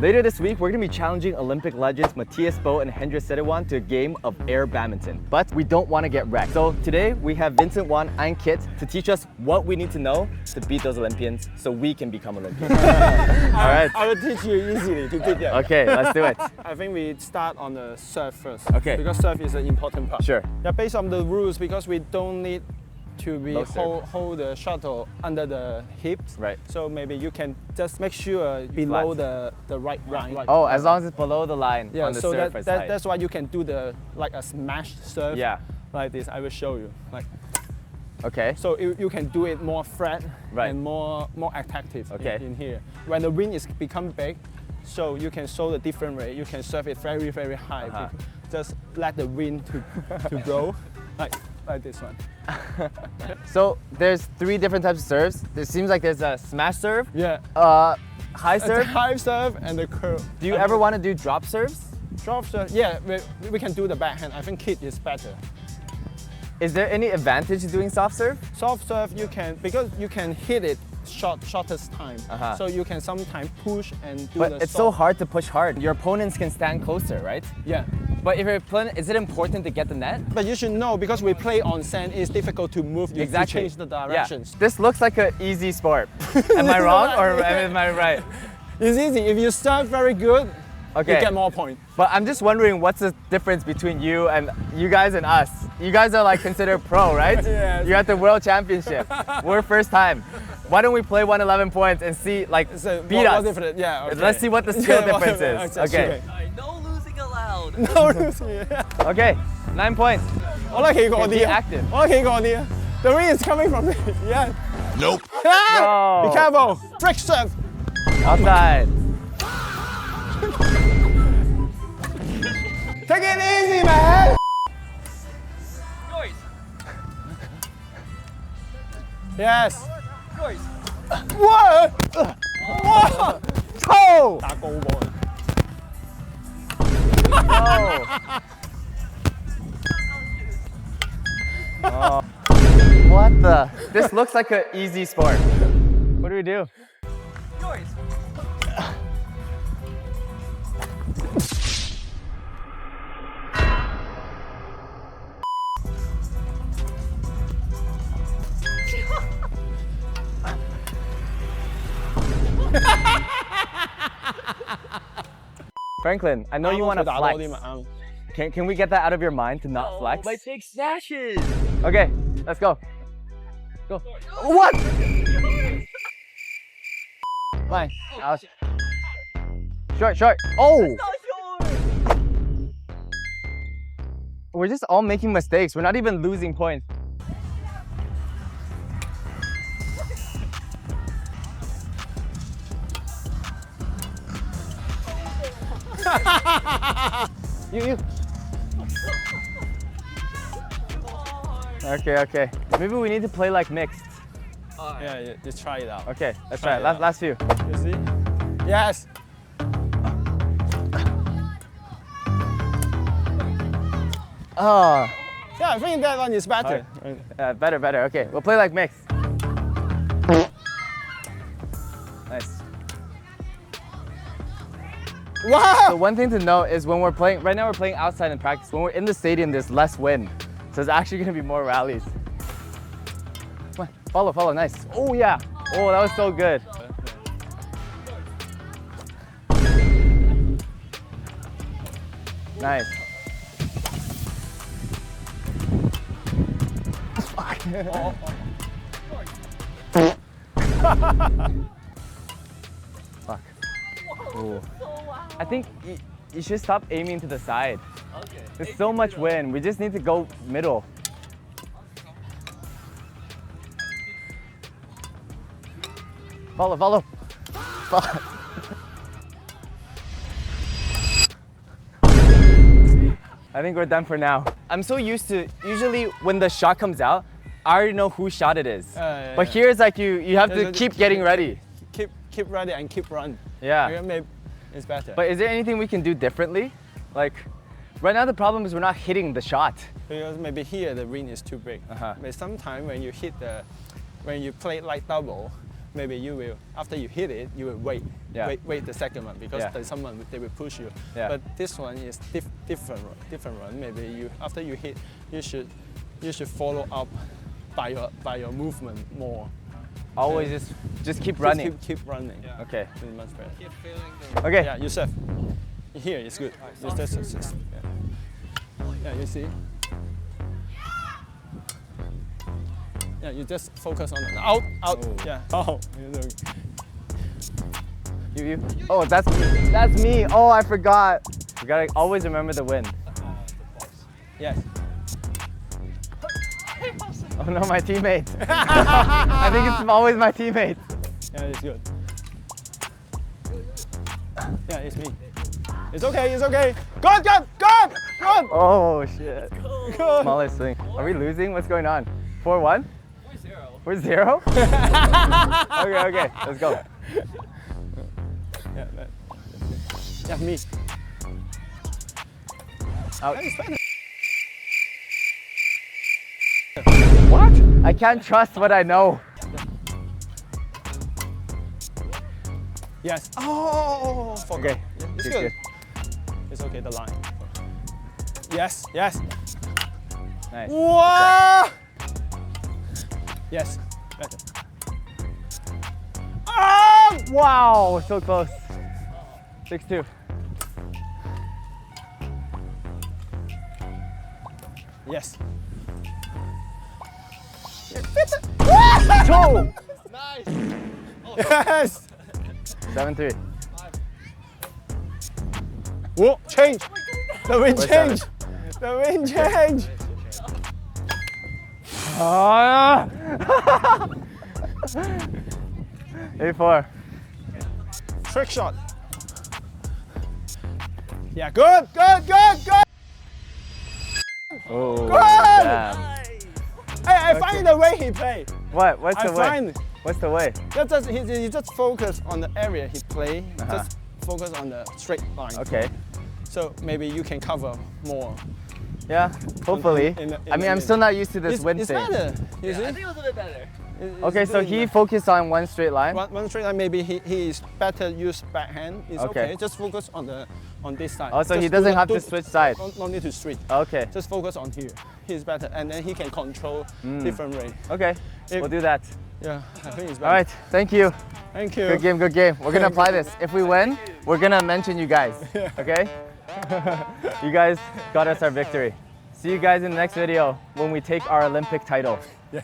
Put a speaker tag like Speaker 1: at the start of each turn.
Speaker 1: Later this week, we're going to be challenging Olympic legends Mathias and Hendra Setiawan to a game of Air Badminton. But we don't want to get wrecked. So today, we have Vincent Wong and Kit to teach us what we need to know to beat those Olympians so we can become Olympians. All right.
Speaker 2: I will teach you easily to beat them.
Speaker 1: Okay, let's do it.
Speaker 2: I think we start on the serve first.
Speaker 1: Okay.
Speaker 2: Because serve is an important part.
Speaker 1: Sure.
Speaker 2: Yeah, based on the rules, because we don't need to be
Speaker 1: Low
Speaker 2: hold the shuttle under the hips.
Speaker 1: Right.
Speaker 2: So maybe you can just make sure below the right line.
Speaker 1: Oh, as long as it's below the line
Speaker 2: Yeah,
Speaker 1: on the
Speaker 2: so
Speaker 1: surface
Speaker 2: that's why you can do the like a smash serve.
Speaker 1: Yeah.
Speaker 2: Like this. I will show you. Like.
Speaker 1: Okay.
Speaker 2: So you can do it more flat
Speaker 1: Right.
Speaker 2: and more attractive in here. When the wind is become big, so you can show the different way. You can serve it very, very high. Just let the wind to blow, like this one.
Speaker 1: So there's 3 different types of serves. It seems like there's a smash serve,
Speaker 2: Yeah.
Speaker 1: high serve.
Speaker 2: High serve and the curve.
Speaker 1: Do you ever want to do drop serves?
Speaker 2: Drop serve? Yeah, we can do the backhand. I think Kit is better.
Speaker 1: Is there any advantage to doing soft serve?
Speaker 2: Soft serve you can, because you can hit it shortest time. So you can sometimes push and do
Speaker 1: But it's so hard to push hard. Your opponents can stand closer, right?
Speaker 2: Yeah.
Speaker 1: But if your opponent, is it important to get the net?
Speaker 2: But you should know, because we play on sand, it's difficult to move you to change the directions.
Speaker 1: Yeah. This looks like an easy sport. Am I wrong or am I right?
Speaker 2: It's easy. If you serve very good, you get more points.
Speaker 1: But I'm just wondering what's the difference between you guys and us? You guys are like considered pro, right?
Speaker 2: Yes.
Speaker 1: You're at the World Championship. We're first time. Why don't we play 111 points and see, like, beat us?
Speaker 2: Yeah, okay.
Speaker 1: Let's see what the skill difference is. Okay.
Speaker 3: No losing allowed.
Speaker 2: No losing.
Speaker 1: Okay, 9 points. Be active.
Speaker 2: The wind is coming from me. Yeah.
Speaker 4: Nope.
Speaker 1: No.
Speaker 2: Be careful. Freak serve.
Speaker 1: Outside.
Speaker 2: Take it easy, man.
Speaker 3: Yours.
Speaker 2: Yes.
Speaker 3: Yours.
Speaker 2: What? What?
Speaker 1: Toe.
Speaker 2: 打高波。
Speaker 1: No. Oh. What the? This looks like an easy sport. What do we do?
Speaker 3: Yours.
Speaker 1: Franklin, I know you want to flex. Can we get that out of your mind to not flex?
Speaker 3: My big stashes.
Speaker 1: Okay, let's go. Go. What? Fine. Out. Short. Oh! We're just all making mistakes. We're not even losing points. You. Okay. Maybe we need to play like mixed.
Speaker 2: Yeah, just try it out.
Speaker 1: Okay, let's try it. Last few.
Speaker 2: You see? Yes.
Speaker 1: Oh.
Speaker 2: Yeah, I think that one is better.
Speaker 1: Better. Okay, we'll play like mixed. Nice.
Speaker 2: Wow!
Speaker 1: So one thing to note is when we're playing, right now we're playing outside in practice. When we're in the stadium, there's less wind. So there's actually gonna be more rallies. Come on, follow, nice. Oh yeah, oh that was so good. Nice. Fuck. Ooh. I think you should stop aiming to the side.
Speaker 3: Okay.
Speaker 1: There's so much wind. We just need to go middle. Follow. Fuck. I think we're done for now. I'm so used to, usually when the shot comes out, I already know whose shot it is. But here it's like you have to keep getting ready.
Speaker 2: Keep ready and keep run.
Speaker 1: Yeah.
Speaker 2: Maybe it's better.
Speaker 1: But is there anything we can do differently? Like, right now the problem is we're not hitting the shot.
Speaker 2: Because maybe here the wind is too big. But sometimes when you play like double, maybe you will, after you hit it, you will wait.
Speaker 1: Yeah.
Speaker 2: Wait the second one because
Speaker 1: Yeah.
Speaker 2: there's someone they will push you.
Speaker 1: Yeah.
Speaker 2: But this one is different one. Maybe you after you hit, you should follow up by your movement more.
Speaker 1: Always just keep running.
Speaker 2: Keep running.
Speaker 3: Yeah.
Speaker 1: Okay.
Speaker 2: It's much better.
Speaker 3: Keep feeling the
Speaker 1: Okay.
Speaker 2: Yeah, you serve. Here it's good. Yeah, you see. Yeah, you just focus on the out.
Speaker 1: Oh.
Speaker 2: Yeah. Oh.
Speaker 1: You. Oh, that's me. Oh, I forgot. We gotta always remember the win.
Speaker 2: Yes.
Speaker 1: Oh no, my teammate. I think it's always my teammate.
Speaker 2: Yeah, it's good. Yeah, it's me. It's okay. It's okay. Good.
Speaker 1: Oh shit.
Speaker 2: Good.
Speaker 1: Smallest swing. Are we losing? What's going on? 4-1?
Speaker 3: 4-0.
Speaker 1: We're 0? Okay, let's go.
Speaker 2: Yeah, me.
Speaker 1: Out.
Speaker 2: It's better.
Speaker 1: What? I can't trust what I know.
Speaker 2: Yes. Oh.
Speaker 1: Okay.
Speaker 2: It's
Speaker 1: Good,
Speaker 2: good.
Speaker 1: good.
Speaker 2: It's okay. The line. Yes. Yes.
Speaker 1: Nice.
Speaker 2: Whoa! Yes. Better.
Speaker 1: Oh! Wow, so close. 6-2.
Speaker 2: Yes.
Speaker 1: Two!
Speaker 3: Nice.
Speaker 2: Yes.
Speaker 1: 7-3.
Speaker 2: Whoa! Change. The wind
Speaker 1: Where's
Speaker 2: change. The wind change.
Speaker 1: Ah! 8-4.
Speaker 2: Trick shot. Yeah. Good.
Speaker 1: Oh,
Speaker 2: Good!
Speaker 1: damn.
Speaker 2: Hey, I find the way he play.
Speaker 1: What? What's
Speaker 2: I
Speaker 1: the way?
Speaker 2: find
Speaker 1: What's the way?
Speaker 2: he just focus on the area he play.
Speaker 1: Uh-huh.
Speaker 2: Just focus on the straight line.
Speaker 1: Okay.
Speaker 2: So maybe you can cover more.
Speaker 1: Yeah, hopefully.
Speaker 2: In
Speaker 1: I mean, I'm still not used to this wind
Speaker 2: it's
Speaker 1: thing.
Speaker 2: better. You see?
Speaker 3: I think it was a bit better.
Speaker 1: Okay, so he focused on one straight line.
Speaker 2: one straight line. Maybe he is better use backhand. It's
Speaker 1: Okay.
Speaker 2: okay. Just focus on this side.
Speaker 1: Oh, so he
Speaker 2: Just
Speaker 1: doesn't
Speaker 2: do-
Speaker 1: have to
Speaker 2: do-
Speaker 1: switch sides.
Speaker 2: No need to switch.
Speaker 1: Okay.
Speaker 2: Just focus on here. He's better, and then he can control different way.
Speaker 1: Okay, we'll do that.
Speaker 2: Yeah, I think it's better.
Speaker 1: All right, thank you.
Speaker 2: Thank you.
Speaker 1: Good game, good game. We're gonna apply this. If we win, we're gonna mention you guys, okay? You guys got us our victory. See you guys in the next video when we take our Olympic title.
Speaker 2: Yeah.